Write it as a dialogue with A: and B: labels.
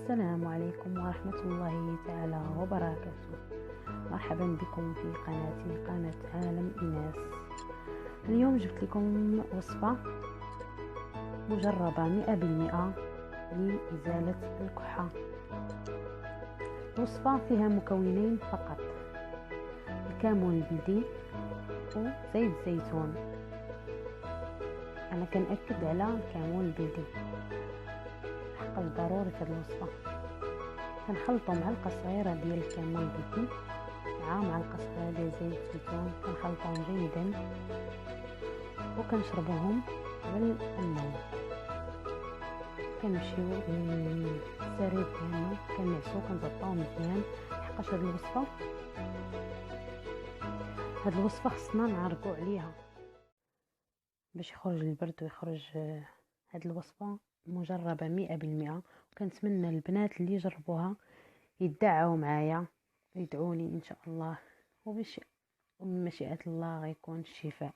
A: السلام عليكم ورحمة الله تعالى وبركاته. مرحبا بكم في قناتي، قناة عالم إيناس. اليوم جبت لكم وصفة مجربة 100% لإزالة الكحة. الوصفة فيها مكونين فقط: الكمون البلدي وزيت الزيتون. أنا كنأكد على الكمون البلدي، حقاش ضروري في هذه الوصفة. كنخلطو معلقة صغيرة ديال الكمون البلدي مع معلقة صغيرة ديال زيت الزيتون، كنخلطوهم جيدا وكنشربوهم قبل النوم. كنمشيو للسرير ديالنا كنعسو كنزبطوه مزيان، حقاش هاد الوصفة خصنا نعرقو عليها باش يخرج البرد ويخرج. هاد الوصفة مجربة 100%، وكنتمنى البنات اللي يجربوها يدعوا معايا، يدعوني ان شاء الله، وبمشيئة الله غيكون الشفاء.